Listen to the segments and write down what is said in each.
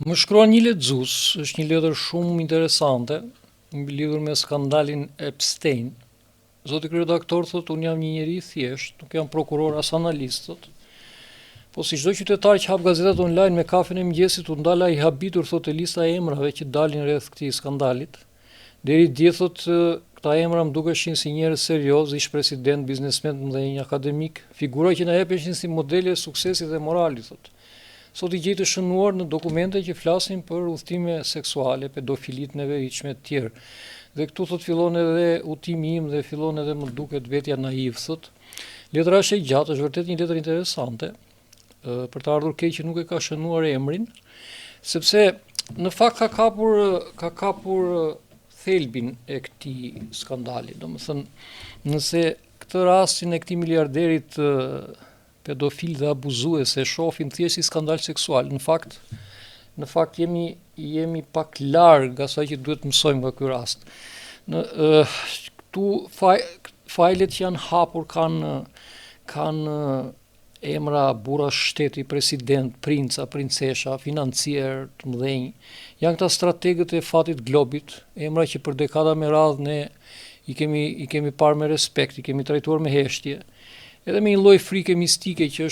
Më shkruan një lexues, është një letër shumë interesante, lidhur me skandalin Epstein. Zoti kryeredaktor thotë, unë jam një njeri i thjesht, nuk jam prokuror as analist, thotë. Po si çdo qytetar që hap gazetat online me kafen e mëngjesit, u ndala i habitur, thotë, lista e emrave që dalin rreth këtij skandalit. Deri dje, thotë, këta emra më dukeshin si njerëz serioz, ish president, biznesmen të mëdhenj, akademik, figura që na japeshin si modele e suksesit dhe moralit, thotë. Sot i gjej të shënuar në dokumente që flasin për udhëtime seksuale, pedofilit në veriqme të tjerë. Dhe këtu thot fillon edhe udhëtimi im dhe fillon edhe më duket vetja naiv, thot. Letra është e gjatë, është vërtet një letër interesante, për të ardhur keq që nuk e ka shënuar emrin, sepse në fakt ka kapur thelbin e këtij skandali. Domethënë, nëse këtë rastin e këtij miliarderit pedofil dhe abuzues e shohim thjesht si skandal seksual, në fakt jemi pak larg asaj që duhet mësojmë nga ky rast. Këtu fajlet që janë hapur kanë emra burra shteti, president, princa, princesha, financier të mëdhenj. Janë këta strategët e fatit globit, emra që për dekada me radhë ne i kemi parë me respekt, i kemi trajtuar me heshtje. Edhe me një lloj frike mistike që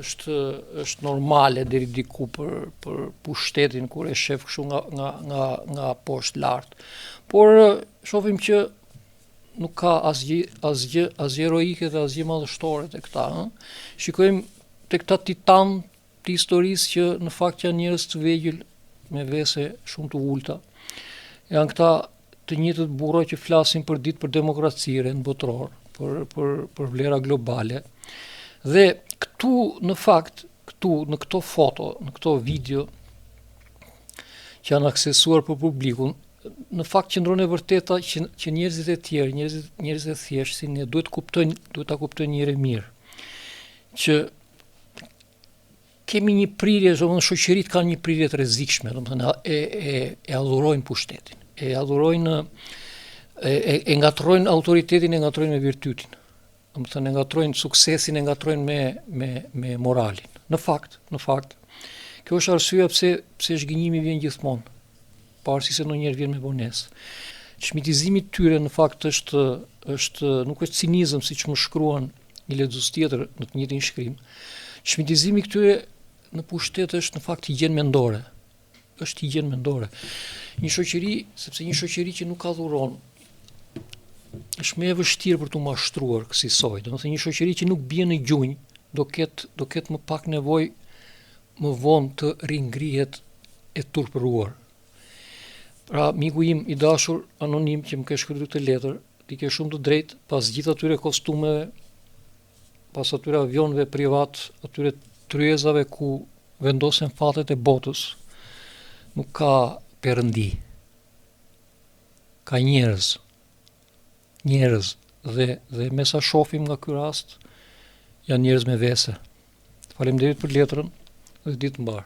është normale deri diku për pushtetin kur e shef kështu nga poshtë lart. Por shohim që nuk ka asgjë heroike dhe asgjë madhështore te këta, Shikojmë tek këta titan të historisë që në fakt janë njerëz të vegjël me vese shumë të ulta. Janë këta të njëjtët burra që flasin për ditë për demokraci në botror, për vlera globale. Dhe këtu në fakt, në këto foto, në këto video që janë aksesuar për publikun, në fakt qëndron e vërteta që njerëzit e tjerë, njerëzit e thjeshtë si ne duhet ta kuptojnë njëri mirë. Që kemi një prirje, domethënë shoqëritë kanë një prirje të rrezikshme, domethënë e adhurojnë pushtetin, e adhurojnë e ngatrojnë autoritetin, e ngatrojnë me virtytin. Domethënë e ngatrojnë suksesin, e ngatrojnë me moralin. Në fakt, kjo është arsyeja pse zhgënjimi vjen gjithmonë, pavarësisht se ndonjëherë vjen me vonesë. Çmitizimi i tyre në fakt nuk është cinizëm siç më shkruan një lexues tjetër në të njëjtin shkrim. Çmitizimi këtyre në pushtet është në fakt higjenë mendore. Është higjenë mendore. Sepse një shoqëri që nuk adhuron është më e vështirë për të mashtruar kësaj. Domethënë një shoqëri që nuk bie në gjunjë do ketë më pak nevojë më vonë të ringrihet e turpëruar. Pra, miku im i dashur anonim që më ke shkruar këtë letër, ti ke shumë të drejtë pas gjithë atyre kostumeve, pas atyre avionëve privat, atyre tryezave ku vendosen fatet e botës. Nuk ka perëndi. Ka njerëz dhe me sa shohim nga ky rast janë njerëz me vese. Faleminderit për letrën dhe ditë të mbar.